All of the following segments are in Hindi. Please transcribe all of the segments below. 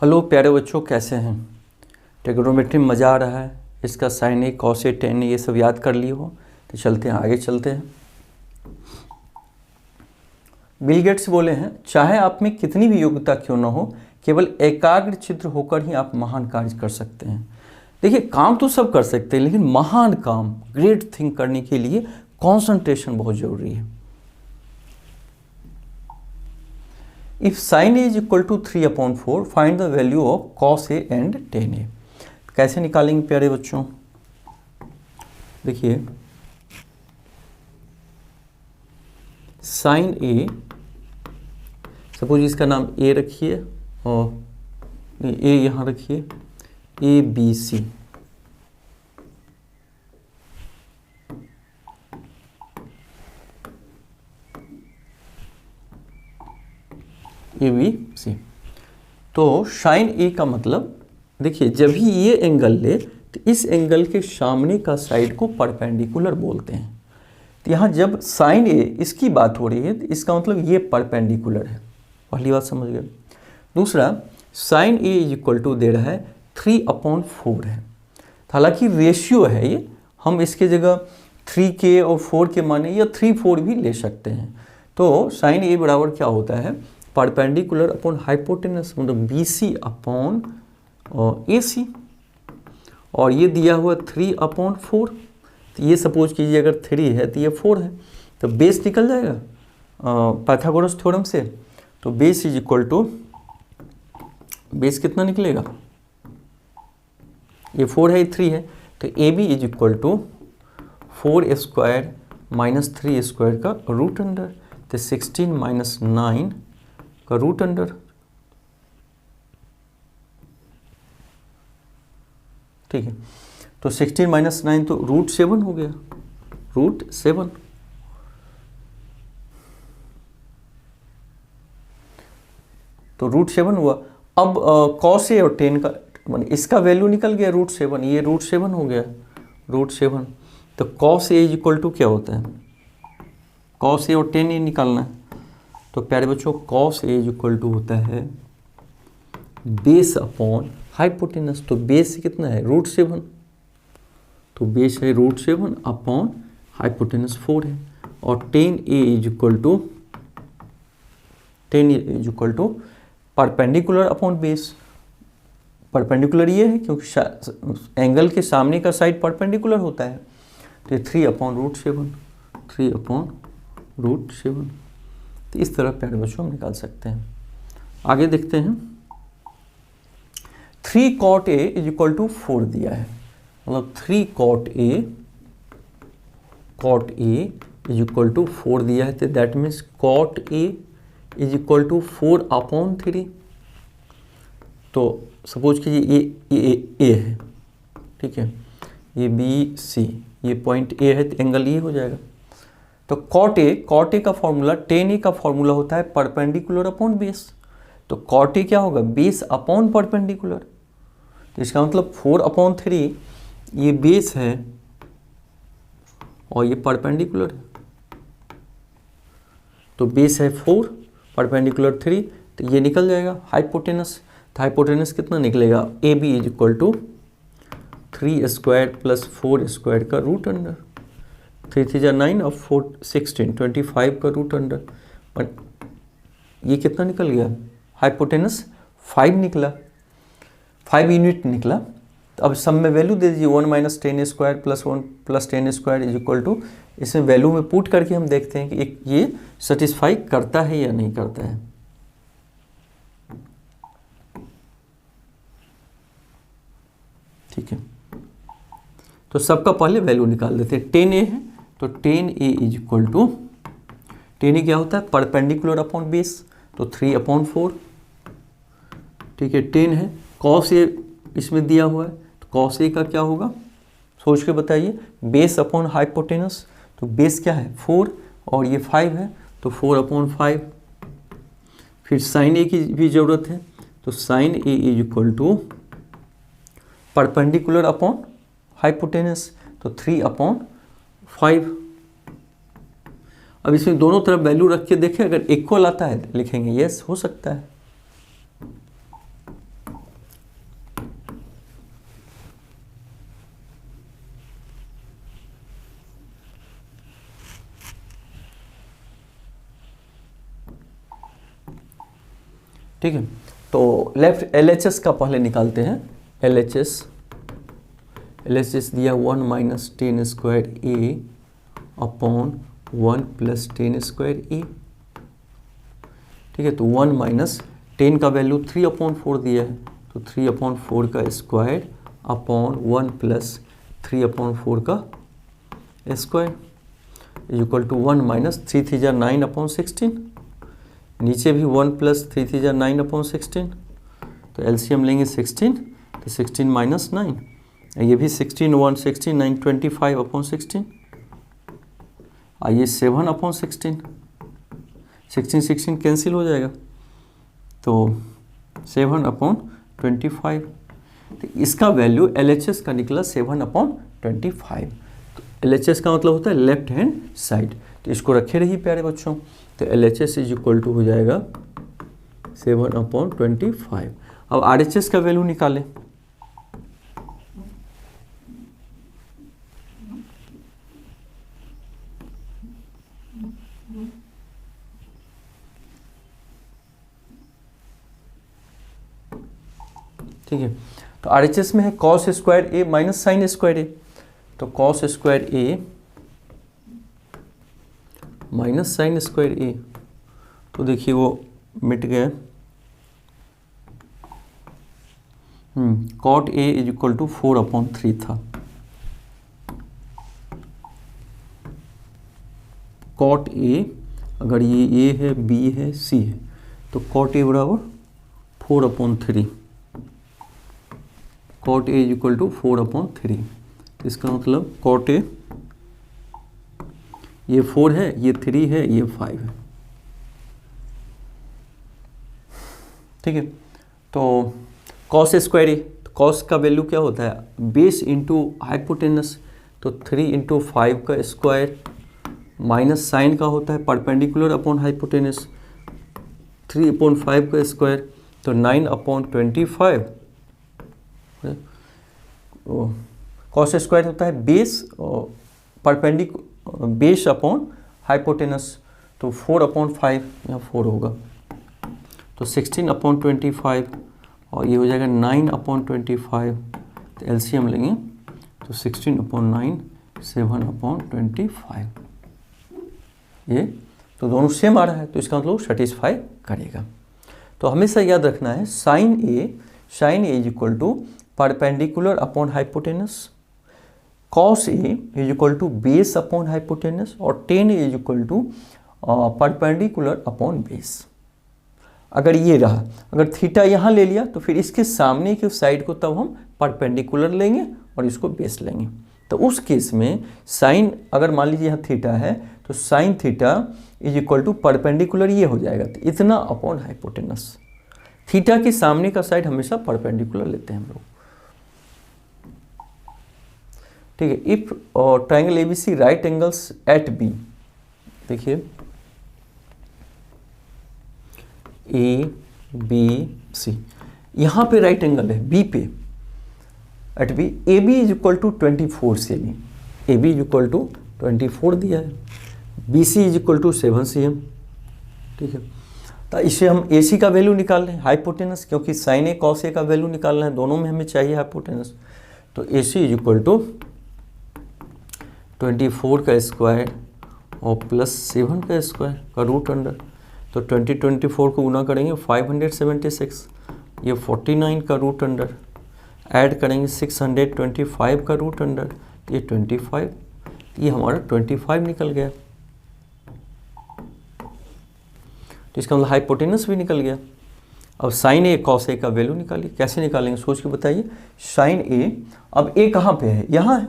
हेलो प्यारे बच्चों, कैसे हैं? ट्रिग्नोमेट्री में मज़ा आ रहा है। इसका sign A, cos A, ten ए ये सब याद कर लिए हो तो चलते हैं, आगे चलते हैं। बिल गेट्स बोले हैं, चाहे आप में कितनी भी योग्यता क्यों न हो, केवल एकाग्र चित्त होकर ही आप महान कार्य कर सकते हैं। देखिए, काम तो सब कर सकते हैं, लेकिन महान काम, ग्रेट थिंग करने के लिए कॉन्सेंट्रेशन बहुत जरूरी है। If sin a is equal to 3/4, find the value of cos a and tan a। कैसे निकालेंगे प्यारे बच्चों? देखिए, sin a, सपोज इसका नाम a रखिए और a यहाँ रखिए, a b c। A B C. तो साइन ए का मतलब, देखिए, जब भी ये एंगल ले तो इस एंगल के सामने का साइड को परपेंडिकुलर बोलते हैं। तो यहाँ जब साइन ए इसकी बात हो रही है तो इसका मतलब ये परपेंडिकुलर है। पहली बात समझ गए। दूसरा, sine A is equal to दे रहा है 3/4 है। हालांकि रेशियो है ये, हम इसके जगह 3 के और 4 के माने या 3/4 भी ले सकते हैं। तो साइन ए बराबर क्या होता है? परपेंडिकुलर अपॉन हाइपोटेनस, मतलब बी सी अपॉन ए सी, और ये दिया हुआ 3/4। तो ये सपोज कीजिए अगर 3 है तो ये 4 है, तो बेस निकल जाएगा पाइथागोरस थ्योरम से। तो base is equal to, base कितना निकलेगा? ये 4 है, ये 3 है, तो A B is equal to 4² minus 3² का रूट अंडर, तो 16 माइनस 9 का रूट अंडर। ठीक है, तो 16 माइनस 9 तो रूट 7 हो गया, रूट 7। तो रूट 7 हुआ। अब कॉस ए और टेन का, माने इसका वैल्यू निकल गया रूट 7, ये रूट 7 हो गया, रूट 7। तो cos A is equal to क्या होता है? कॉस ए और टेन ए निकालना है। तो प्यारे बच्चों, cos A is equal to होता है बेस अपॉन हाइपोटेनस। तो बेस कितना है? रूट 7। तो बेस है रूट 7 अपॉन हाइपोटेनस 4 है। और tan A is equal to perpendicular upon base. Perpendicular ये है क्योंकि एंगल के सामने का साइड परपेंडिकुलर होता है। तो 3/√7, 3/√7। तो इस तरह प्यारे बच्चों हम निकाल सकते हैं। आगे देखते हैं। 3 cot a is equal to 4 दिया है, मतलब 3 cot a is equal to 4 दिया है। तो that means cot a is equal to 4/3। तो सपोज कीजिए ये ए है, ठीक है, ये बी सी, ये पॉइंट ए है, तो एंगल ये हो जाएगा। तो cot a का फॉर्मूला, tan a का फॉर्मूला होता है परपेंडिकुलर अपॉन बेस। तो cot a क्या होगा? Base upon perpendicular. तो इसका मतलब 4/3 ये बेस है और ये परपेंडिकुलर है। तो बेस है 4, परपेंडिकुलर 3, तो ये निकल जाएगा हाइपोटेनस। तो हाइपोटेनस कितना निकलेगा? A B is equal to 3² plus 4² का रूट अंडर, 3 3 9 और 4 16, 25 का रूट अंडर। और ये कितना निकल गया? हाइपोटेनस 5 निकला, 5 यूनिट निकला। तो अब सब में वैल्यू दे दीजिए, 1 minus 10² plus 1 plus 10² is equal to, इसमें वैल्यू में पुट करके हम देखते हैं कि ये सेटिस्फाई करता है या नहीं करता है। ठीक है, तो सबका पहले वैल्यू निकाल देते हैं। 10 a है, तो 10 a is equal to, 10 a क्या होता है? परपेंडिकुलर अपॉन बेस, तो 3/4। ठीक है, 10 है। कॉस ए इसमें दिया हुआ है, तो कॉस ए का क्या होगा? सोच के बताइए। बेस अपॉन हाइपोटेनस, तो बेस क्या है? 4 और ये 5 है, तो 4/5। फिर साइन ए की भी जरूरत है, तो sine A is equal to perpendicular upon hypotenuse, तो 3/5। अब इसमें दोनों तरफ वैल्यू रख के देखें, अगर इक्वल आता है लिखेंगे यस, हो सकता है। ठीक है, तो लेफ्ट LHS का पहले निकालते हैं। LHS दिया 1 माइनस टेन स्क्वायर ए अपॉन 1 प्लस टेन स्क्वायर ए। ठीक है, तो 1 माइनस 10 का वैल्यू 3/4 दिया है, तो 3/4 का स्क्वायर अपॉन 1 प्लस 3/4 का स्क्वायर इक्वल टू 1 माइनस 3 3 जा 9/16। नीचे भी 1 प्लस 3 3 जा 9/16, तो एलसीएम लेंगे 16, तो 16 माइनस 9, ये भी 16 1 16 9 25/16, आइए 7/16, 16 कैंसिल हो जाएगा, तो 7/25। तो इसका वैल्यू LHS का निकला 7/25। तो LHS का मतलब होता है लेफ्ट हैंड साइड, तो इसको रखे रहिए प्यारे बच्चों। तो LHS इज इक्वल टू हो जाएगा 7/25। अब RHS का वैल्यू निकालें। ठीक है, तो RHS में है cos square A minus sine square A, तो cos square A minus sine square A, तो देखिए वो मिट गया। cot A is equal to 4/3 था, cot ए अगर ये A है, B है, C है, तो cot ए बराबर 4/3, cot A is equal to 4/3। तो इसका मतलब cot ए ये 4 है, ये 3 है, ये 5 है। ठीक है, तो cos स्क्वायर ए, तो cos का वैल्यू क्या होता है बेस इंटू हाइपोटेनस, तो 3 × 5 का स्क्वायर माइनस साइन का होता है परपेंडिकुलर अपॉन हाइपोटेनस, 3/5 का स्क्वायर, तो 9/25। cos स्क्वायर होता है बेस बेस अपॉन हाइपोटेनस, तो 4/5 यहाँ 4 होगा, तो 16/25 और ये हो जाएगा 9/25। तो एलसीएम लेंगे तो 16/9 7/25, ये तो दोनों सेम आ रहा है, तो इसका मतलब सेटिस्फाई करेगा। तो हमेशा याद रखना है sine A is equal to perpendicular upon hypotenuse, cos A is equal to base upon hypotenuse, और tan A is equal to perpendicular upon base. अगर ये रहा, अगर थीटा यहाँ ले लिया तो फिर इसके सामने की साइड को तब हम परपेंडिकुलर लेंगे और इसको बेस लेंगे। तो उस केस में साइन, अगर मान लीजिए यहाँ थीटा है, तो sine theta is equal to perpendicular ये हो जाएगा, तो इतना अपॉन हाइपोटेनस। थीटा के सामने का साइड हमेशा परपेंडिकुलर लेते हैं हम लोग। ठीक है, if triangle ABC right angles at B, देखिए ABC, यहाँ पे राइट एंगल है B पे, at B, AB is equal to 24 cm, AB is equal to 24 दिया है, BC is equal to 7 cm। ठीक है, तो इसे हम AC का वैल्यू निकाल लें, हाइपोटेनस, क्योंकि साइन ए कॉस ए का वैल्यू निकालना है, दोनों में हमें चाहिए हाइपोटेनस। तो AC इज इक्वल टू 24 का स्क्वायर और प्लस 7 का स्क्वायर का रूट अंडर, तो 24 को गुना करेंगे 576, ये 49 का रूट अंडर, ऐड करेंगे 625 का रूट अंडर, ये 25, ये हमारा 25 निकल गया। तो इसका मतलब हाइपोटेनस भी निकल गया। अब साइन ए कॉस ए का वैल्यू निकालिए, कैसे निकालेंगे सोच के बताइए। साइन ए, अब ए कहाँ पे है, यहाँ है,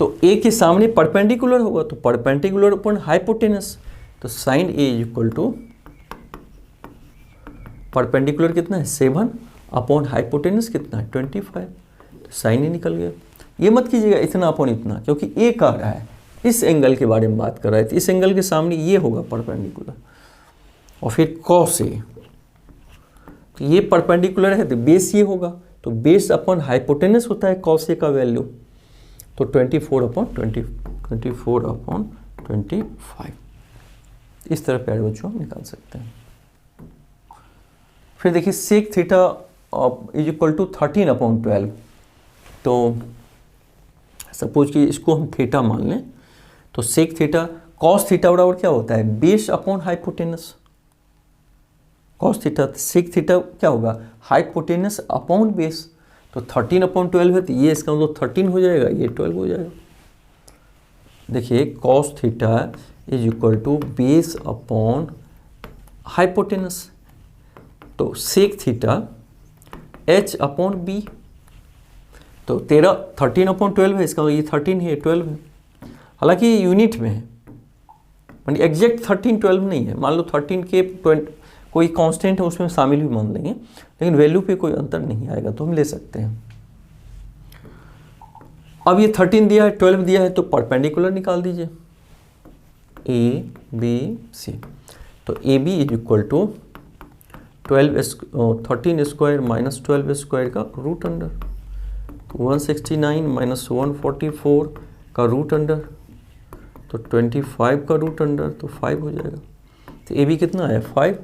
तो ए के सामने परपेंडिकुलर होगा, तो परपेंडिकुलर अपॉन हाइपोटेनस, तो sine A is equal to perpendicular कितना है 7 अपॉन हाइपोटेनस कितना है 25, तो साइन ए निकल गया। ये मत कीजिएगा इतना अपॉन इतना, क्योंकि ए कह रहा है, इस एंगल के बारे में बात कर रहा है, तो इस एंगल के सामने ये होगा परपेंडिकुलर, और फिर कॉस ए, तो ये परपेंडिकुलर है तो बेस ये होगा, तो बेस अपॉन हाइपोटेनस होता है कॉस ए का वैल्यू, तो 24/25 इस तरह प्यारे बच्चों हम निकाल सकते हैं। फिर देखिए sec theta is equal to 13/12। तो सपोज कि इसको हम थीटा मान लें, तो सेक थीटा कॉस थीटा बराबर क्या होता है, base upon hypotenuse. Cos theta sec theta क्या होगा, हाइपोटेनस अपॉन बेस। तो 13/12 है, तो ये इसका मतलब 13 हो जाएगा, ये 12 हो जाएगा। देखिए cos theta is equal to base upon hypotenuse, तो sec theta h upon B. तो 13/12 है, इसका ये 13 है, 12 है। हालांकि ये यूनिट में है, यानी एग्जैक्ट 13 12 नहीं है। मान लो 13 के 20 कोई कांस्टेंट है उसमें शामिल भी मान लेंगे, लेकिन वैल्यू पे कोई अंतर नहीं आएगा, तो हम ले सकते हैं। अब ये 13 दिया है, 12 दिया है, तो परपेंडिकुलर निकाल दीजिए, ए बी सी। तो A B is equal to 13 square minus 12 square का रूट अंडर, 169 माइनस 144 का रूट अंडर, तो 25 का रूट अंडर, तो 5 हो जाएगा। तो ए बी कितना है, 5।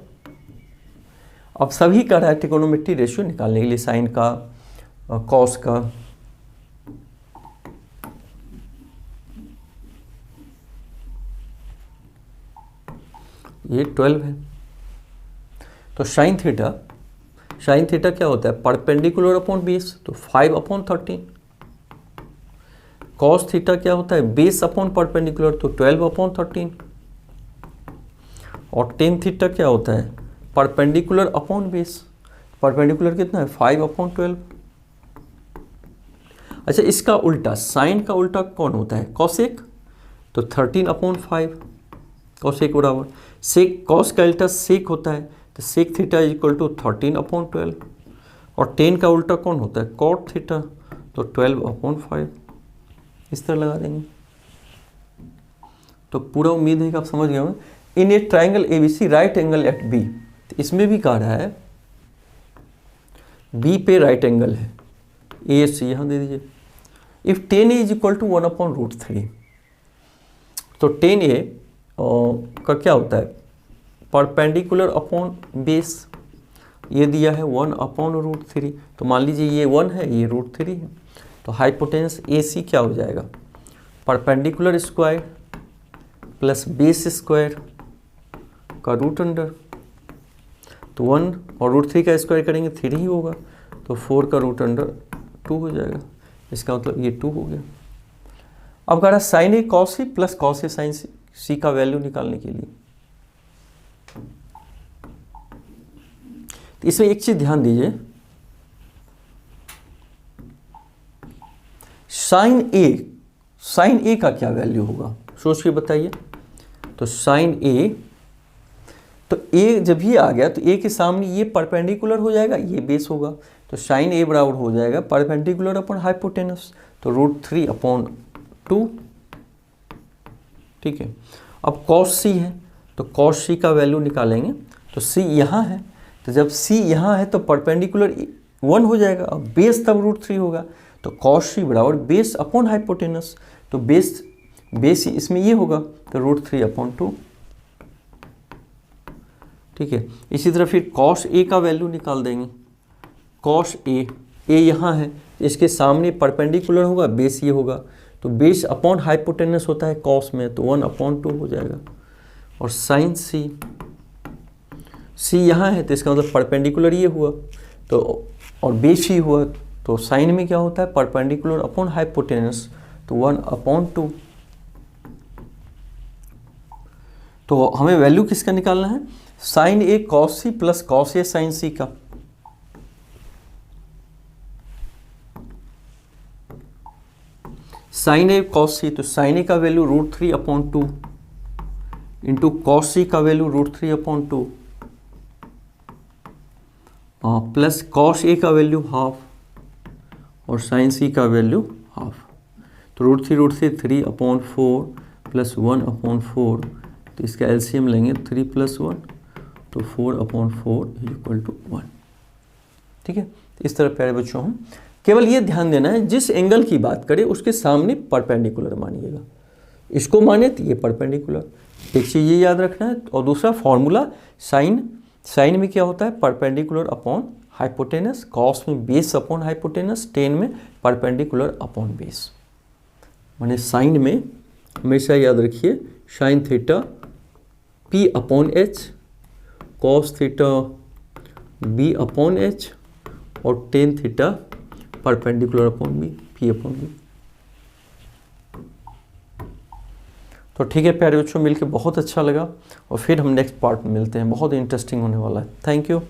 अब सभी का है ट्रिग्नोमेट्री रेशियो निकालने के लिए, साइन का, कॉस का। ये 12 है। तो साइन थीटा क्या होता है, परपेंडिकुलर अपॉन बेस, तो 5/13। कॉस थीटा क्या होता है, बेस अपॉन परपेंडिकुलर, तो 12/13। और टेन थीटा क्या होता है, परपेंडिकुलर अपॉन बेस। परपेंडिकुलर कितना है, 5/12। अच्छा, इसका उल्टा, साइन का उल्टा कौन होता है, कॉसेक, तो 13/5। कॉसेक बराबर सेक, कॉस का उल्टा सेक होता है, तो sec theta is equal to 13/12। और टेन का उल्टा कौन होता है, कॉट थीटा, तो 12/5। इस तरह लगा देंगे। तो पूरा उम्मीद है कि आप समझ गए होंगे। In a triangle ABC right angle at B, तो इसमें भी कह रहा है बी पे राइट एंगल है, ए सी यहाँ दे दीजिए। If 10A is equal to 1/√3, तो 10A का क्या होता है, परपेंडिकुलर अपॉन बेस। ये दिया है 1/√3, तो मान लीजिए ये 1 है, ये √3 है। तो हाइपोटेनस AC क्या हो जाएगा, perpendicular square plus base square का रूट अंडर। तो 1 और √3 का स्क्वायर करेंगे 3 ही होगा, तो 4 का रूट अंडर 2 हो जाएगा। इसका मतलब ये 2 हो गया। अब कह रहा है sine A cos C plus cos A sign सी का वैल्यू निकालने के लिए। तो इसमें एक चीज ध्यान दीजिए, साइन ए का क्या वैल्यू होगा, सोच के बताइए। तो साइन ए, तो ए जब भी आ गया तो ए के सामने ये परपेंडिकुलर हो जाएगा, ये बेस होगा, तो साइन ए बराबर हो जाएगा परपेंडिकुलर अपॉन हाइपोटेनस, तो √3/2। ठीक है। अब कॉस सी है, तो कॉस सी का वैल्यू निकालेंगे, तो सी यहाँ है, तो जब सी यहाँ है तो परपेंडिकुलर 1 हो जाएगा, अब बेस तब √3 होगा, तो कॉस सी बराबर बेस अपॉन हाइपोटेनस, तो बेस इसमें ये होगा, तो √3/2। ठीक है। इसी तरह फिर कॉस ए का वैल्यू निकाल देंगे। कॉस ए यहाँ है, इसके सामने परपेंडिकुलर होगा, बेस ये होगा, तो बेस अपॉन हाइपोटेनस होता है कॉस में, तो 1/2 हो जाएगा। और साइन सी यहाँ है, तो इसका मतलब परपेंडिकुलर ये हुआ, तो और बेस ही हुआ, तो साइन में क्या होता है, परपेंडिकुलर अपॉन हाइपोटेनस, तो 1/2। तो हमें वैल्यू किसका निकालना है, sine A cos C plus cos A sign सी का। साइन ए कॉस सी, तो साइन ए का वैल्यू √3/2 इंटू कॉस सी का वैल्यू √3/2 प्लस कॉस ए का वैल्यू हाफ और साइन सी का वैल्यू हाफ। तो √3 3/4 प्लस 1/4, तो इसका एलसीएम लेंगे 3 + 1, तो 4/4 = 1। ठीक है। इस तरह प्यारे बच्चों हम केवल ये ध्यान देना है, जिस एंगल की बात करें उसके सामने परपेंडिकुलर मानिएगा, इसको माने तो ये परपेंडिकुलर, एक चीज़ ये याद रखना है। और दूसरा फॉर्मूला साइन साइन में क्या होता है, परपेंडिकुलर अपॉन हाइपोटेनस, कॉस में बेस अपॉन हाइपोटेनस, टेन में परपेंडिकुलर अपॉन बेस। माने साइन में हमेशा याद रखिए sine theta P upon H, cos theta B upon H और tan theta perpendicular upon B, P upon B. तो ठीक है प्यारे बच्चों, मिलके बहुत अच्छा लगा और फिर हम नेक्स्ट पार्ट में मिलते हैं, बहुत इंटरेस्टिंग होने वाला है। Thank you.